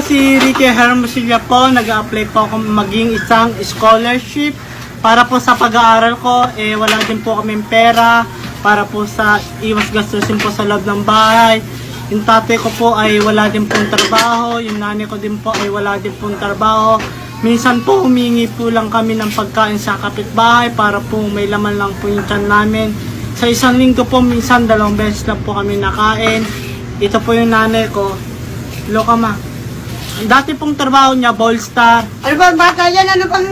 si Ricky Hermosilla po. Nag-a-apply po ako maging isang scholarship para po sa pag-aaral ko. Wala din po kaming pera para po sa iwas gastusin po sa loob ng bahay. Yung tatay ko po ay wala din pong trabaho. Yung nanay ko din po ay wala din pong trabaho. Minsan po humingi po lang kami ng pagkain sa kapitbahay para po may laman lang po yung tiyan namin. Sa isang linggo po, minsan 2 beses lang po kami nakain. Ito po yung nanay ko. Loka ma. Dati pong trabaho niya, Ballstar. Ano ba bata yan? Ano bang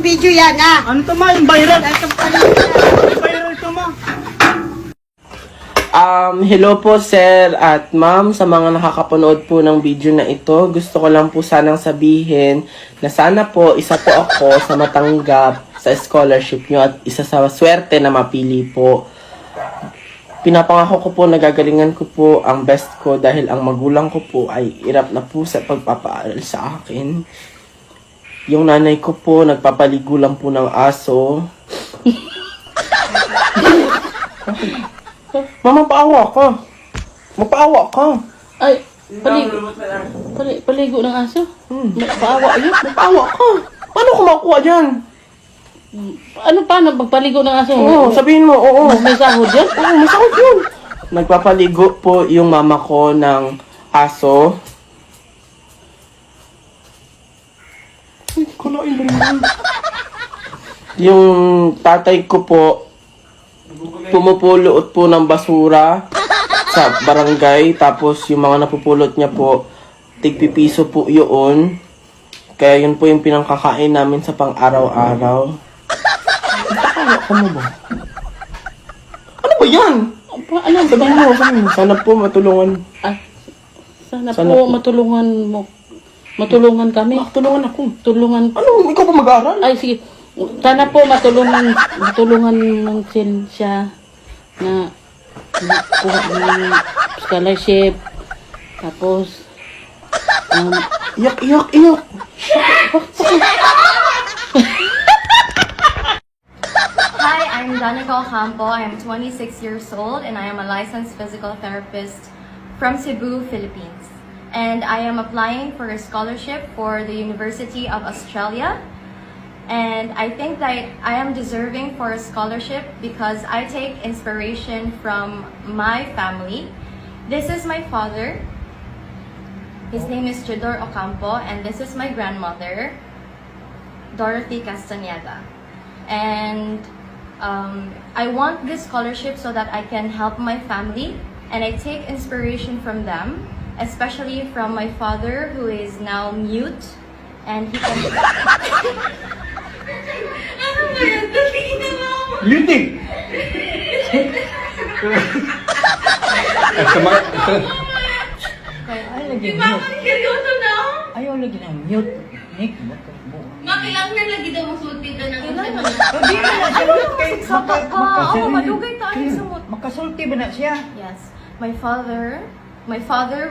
video yan ha? Ano to ma? Yung viral? Ito pala. Viral to ma. Hello po sir at ma'am sa mga nakakapanood po ng video na ito. Gusto ko lang po sanang sabihin na sana po isa po ako sa matanggap sa scholarship nyo at isa sa swerte na mapili po. Pinapangako ko po na gagalingan ko po ang best ko dahil ang magulang ko po ay hirap na po sa pagpapaaral sa akin. Yung nanay ko po nagpapaligo lang po ng aso. Mama, paawa ka. Magpaawa ka. Ay, paligo ng aso? Paawa yun? Magpaawa ka. Paano ko makuha dyan? Ano paano pagpaligo ng aso? Oo, sabihin mo, oo. May sahod yan? Oo, masakit yun. Nagpapaligo po yung mama ko ng aso. Ay, kalain ba rin? Yung tatay ko po, pumupulot po ng basura sa barangay. Tapos yung mga napupulot niya po, tigpipiso po yun. Kaya yun po yung pinangkakain namin sa pang-araw-araw. Nakakawa ka mo ba? Ano ba yan? Ano ba? Sabihin mo. Sana po matulungan. Sana Sana po po. matulungan mo. Matulungan kami. Tulungan ako. Tulungan. Ano? Ikaw pa mag-aaral? Ay, sige. Sana po matulungan ng siya na kuha ng scholarship. Tapos, Iyak. Hi, I'm Danica Ocampo. I am 26 years old and I am a licensed physical therapist from Cebu, Philippines. And I am applying for a scholarship for the University of Australia. And I think that I am deserving for a scholarship because I take inspiration from my family. This is my father. His name is Chidor Ocampo, and this is my grandmother, Dorothy Castañeda. And I want this scholarship so that I can help my family, and I take inspiration from them, especially from my father who is now mute, and he can... Ano ba yan? Tingin na mo! Muting! Ay, lagi Di ba ako seryoso na? Ayaw lagi na mute. Nick, Makilang na lagi daw masulti na ng Hindi na siya kay Oo, malugay tayo sa mut. makasulti ba na siya? Yes, my father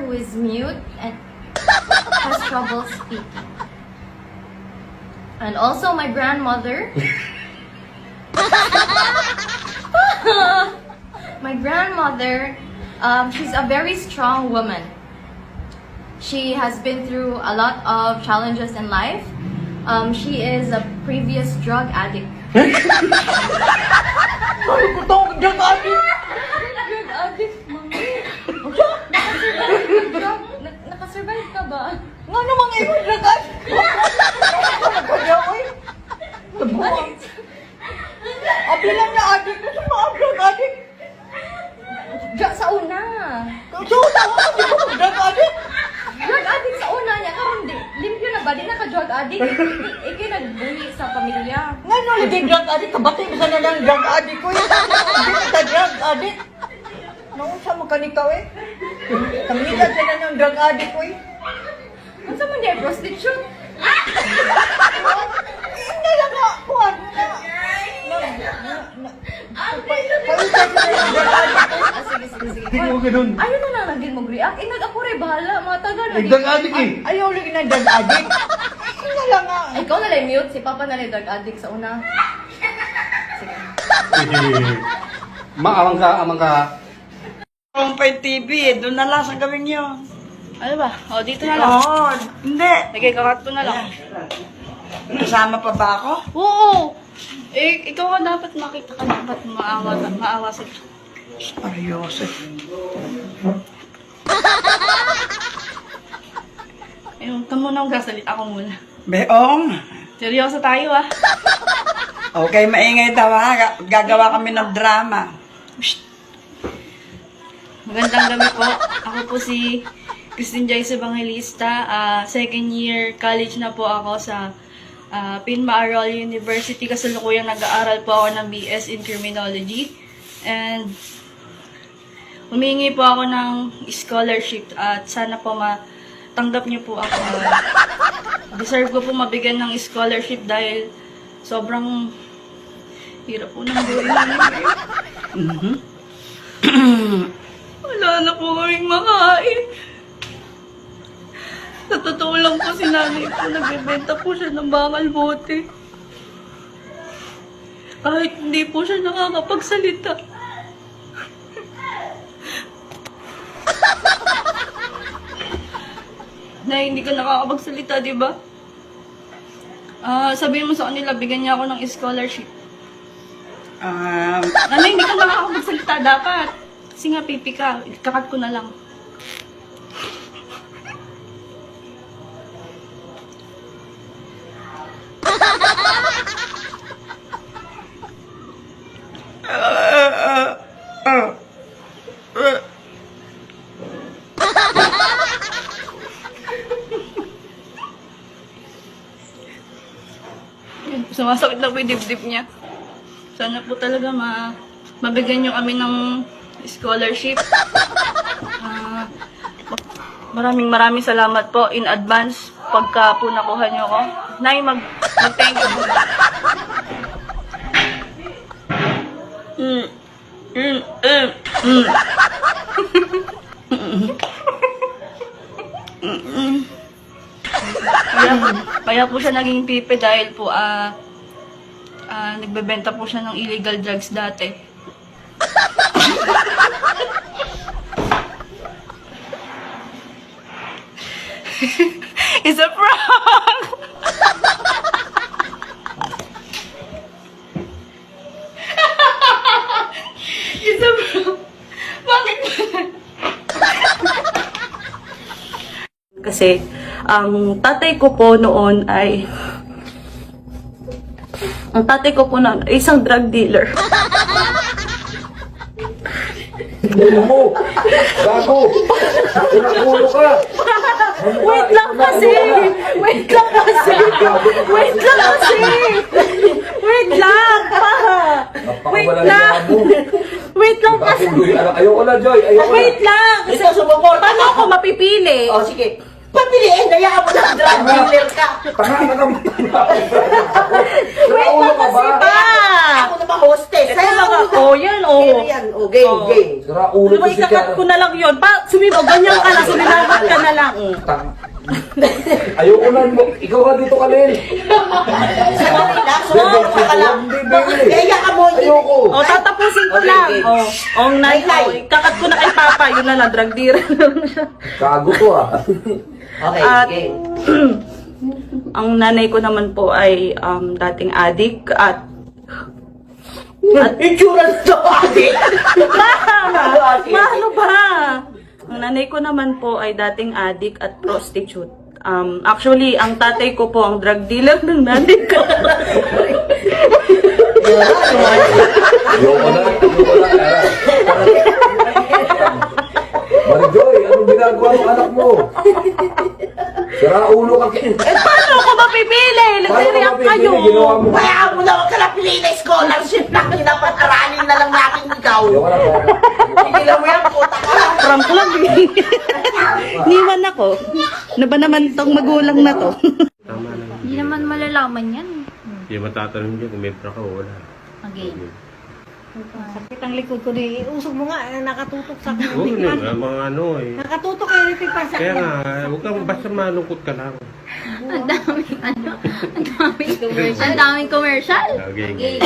who is mute and has trouble speaking. And also my grandmother. My grandmother, she's a very strong woman. She has been through a lot of challenges in life. She is a previous drug addict. Ano ko tawag dyan ate? Drug addict, mami. Nakasurvive ka ba? Nga namang ikaw dragan? Nagkadyaw eh. Nabuhay. Abi lang na adik. Gusto mo ang drug addict? Sa una. Gusto mo tawag ko di ko drug addict? Drug addict sa una niya, karon di limpyo na ba? Di na ka drug addict. Ikay nagbuhi sa pamilya. Nga no, lagi drug addict. Kabati mo sana ng drug addict ko eh. Hindi ka drug addict. Naunsa mo kanikaw eh. Kamilad ka na ng drug addict ko eh. Ano sa man niya? Prostitute? Hindi lang nga. Kuhan mo na. Sige. Ayaw na lang lagin mag-react. Inag ako rin, bahala. Mga tagal na. Drug addict eh. Ayaw lagi ng drug addict. Hindi lang nga. Ikaw na lang mute. Si Papa na lang drug addict sa una. Amang ka. Ang TV, doon na lang sa gawin yun. Ano ba? O, dito na lang. Oo, hindi. Sige, kakat ko na lang. Kasama pa ba ako? Oo! Eh, ikaw ka dapat makita ka dapat maawa sa... Seryoso. Ayun, tamo na gasalita ako muna. Beong. Seryoso tayo ah. Okay, maingay daw ha. Gagawa kami ng drama. Magandang gabi po. Ako po si Christine Joyce Evangelista. Second year college na po ako sa Pinmaaral University. Kasalukuyang nag-aaral po ako ng BS in Criminology. And humingi po ako ng scholarship at sana po matanggap niyo po ako. Deserve ko po mabigyan ng scholarship dahil sobrang hirap po ng buhay namin. Wala na po kaming makain. Sa totoo lang po si nanay po, nagbebenta po siya ng bakal bote. Kahit hindi po siya nakakapagsalita. Nay, hindi ka nakakapagsalita, di ba? Sabihin mo sa kanila, bigyan niya ako ng scholarship. Nanay, hindi ka nakakapagsalita dapat. Kasi nga, pipi ka. Kakat ko na lang. Yan, sumasakit na po yung dibdib niya. Sana po talaga mabigyan niyo kami ng scholarship. Maraming salamat po in advance pagka po nakuha niyo ako. Nay, mag-thank you po. Kaya po siya naging pipe dahil po nagbebenta po siya ng illegal drugs dati. It's a prank! It's a prank! Bakit? Kasi, ang tatay ko po noon ay isang drug dealer. Mo! Gago! Pinakulo ka! Wait lang kasi! Wait lang kasi! Wait lang kasi! Wait lang! Pa! Wait lang! Wait lang kasi! Ayoko na, Joy! Ayoko na! Wait lang! Ikaw sumuport! Paano ako mapipili? O, sige. Papiliin, hayaan mo na drug dealer ka. Tanga ka naman! Wait lang kasi pa! Ako na ba hostess? Ito mga, oh yan, oh. Yan, o, game, Oh. game. Sira ulo Diba ko si ikakat ko na lang yun? Pa, ganyan ka na, suminagot ka na lang. Ayoko na! Ikaw ka dito, Kalil! Sandali lang, sumama ka lang. Kaya ka mo. Ayoko! Oh, tatapusin ko lang. Oh, ikakat ko na kay Papa, yun na lang, drug dealer na lang siya. Gago to ah! Okay, At, game. ang nanay ko naman po ay dating adik at Insurance to, ate. ano ba? Ang nanay ko naman po ay dating adik at prostitute. Actually, ang tatay ko po ang drug dealer ng nanay ko. Ayoko na! Ayoko na! Marijoy, anong ginagawa ng anak mo? Sira ulo ka! Paano ako mapipili? Nagre-react kayo. Ginawa mo! Kaya mo na huwag ka na pili na scholarship na dapat aralin na lang natin ikaw. Ayoko na po! Tigilan mo yan, puta ka. Prank lang eh. Niwan ako. Ano ba naman tong magulang na to? Hindi naman malalaman yan. Hindi matatanong dyan kung may prank ka o wala. Okay. Sakit ang likod ko di. Usog mo nga, nakatutok sa akin. Oo, mga ano eh. Nakatutok kay Ricky pa sa Kaya akin. nga, huwag kang basta malungkot ka lang. Ang daming ang daming commercial. Okay.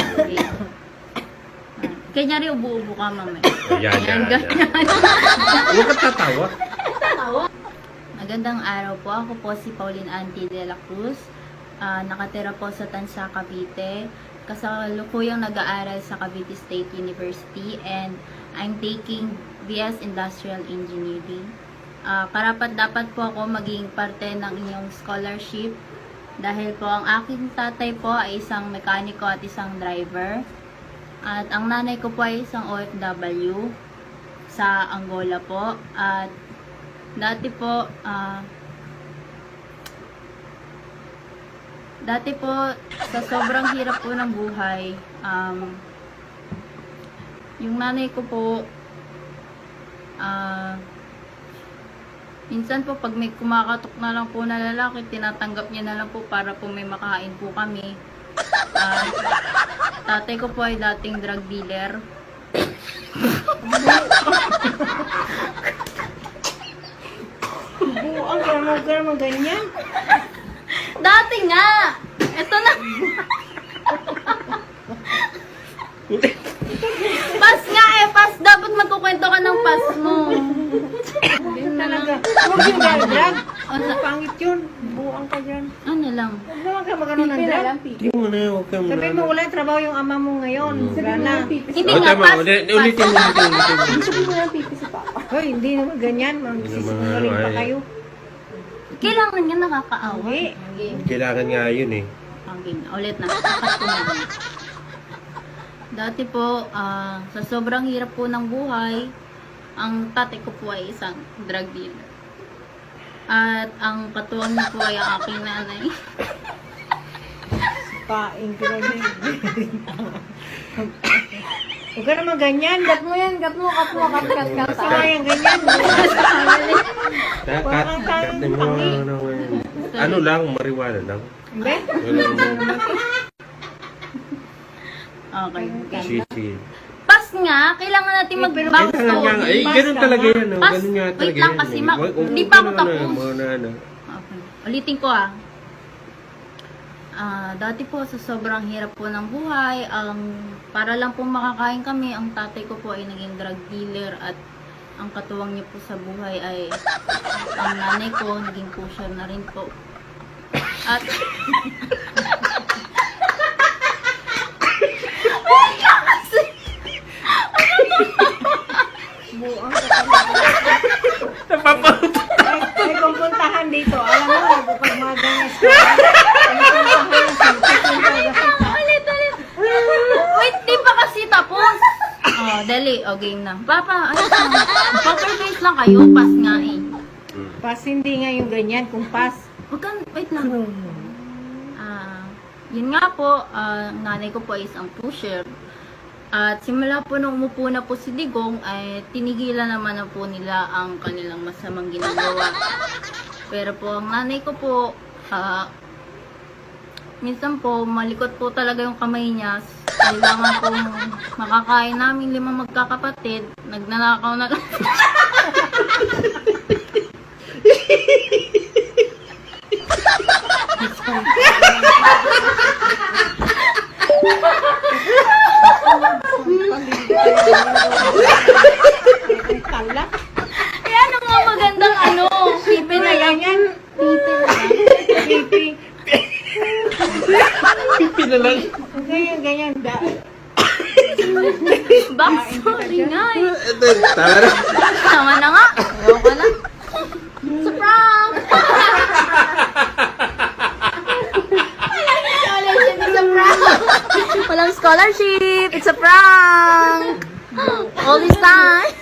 Kanya rin ubo-ubo ka, mama. Yan. Huwag kang tatawa. Magandang araw po. Ako po si Pauline Anti de la Cruz. Nakatira po sa Tansa, Cavite. Kasalukuyang nag-aaral sa Cavite State University and I'm taking BS Industrial Engineering. Karapat-dapat po ako maging parte ng inyong scholarship dahil po ang aking tatay po ay isang mekaniko at isang driver. At ang nanay ko po ay isang OFW sa Angola po. At dati po sa sobrang hirap po ng buhay, yung nanay ko po minsan po pag may kumakatok na lang po na lalaki, tinatanggap niya na lang po para po may makain po kami. Tatay ko po ay dating drug dealer. Buang ka naman ganyan. Dati nga! Ito na! Pas nga eh! Pas! Dapat magkukwento ka ng pas mo. Talaga. Huwag yung drag. Pangit yun. Buang ka dyan. Ano lang? Huwag naman ka magano ng drag. Hindi mo na, huwag ka mo Sabi mo, wala trabaho yung ama mo ngayon. Wala na. Hindi Oh, nga, tama. pas! Ulitin mo. Hoy, hindi naman ganyan. Magsisinungaling pa kayo. Kailangan nga nakakaawa. Kailangan nga yun eh. Okay, ulit na. Tapat ko na. Dati po, sa sobrang hirap po ng buhay, ang tatay ko po ay isang drug dealer. At ang katuwang niya po ay ang aking nanay. Paing ka na. Huwag ka naman ganyan. Kat mo yan, kat mo. Saka yung ganyan. Kat mo. Ano lang, mariwala lang. Hindi? Okay. Sisi. Pas nga, kailangan natin mag-back Kailangan nga, story. ganun talaga yan. Oh. Pas, Ganun nga wait talaga lang yan. kasi, Hindi di pa ako tapos. Ano. Okay. Ulitin ko dati po sa sobrang hirap po ng buhay, para lang po makakain kami, ang tatay ko po ay naging drug dealer at ang katuwang niya po sa buhay ay ang nanay ko, naging pusher na rin po. At Buang ka May kumpuntahan dito. Alam mo, pag mga ganyan wait, di pa kasi tapos. Dali. Game na. Papa, poker face lang kayo. Pas nga eh. Pas hindi nga yung ganyan. Kung pas. Wait lang. Yun nga po, nanay ko po ay isang pusher. At simula po nung umupo na po si Digong, ay tinigilan naman na po nila ang kanilang masamang ginagawa. Pero po, ang nanay ko po, minsan po, malikot po talaga yung kamay niya. Kailangan po makakain namin 5 magkakapatid. Nagnanakaw na lang. Kala. Eh, ano nga magandang pipi na lang yan. Pipi na lang. Pipi. Pipi na lang. Ganyan. Backstory nga eh. Tama na. Tama na nga. Ayoko na. It's a prank! Walang scholarship! It's a prank! All this time!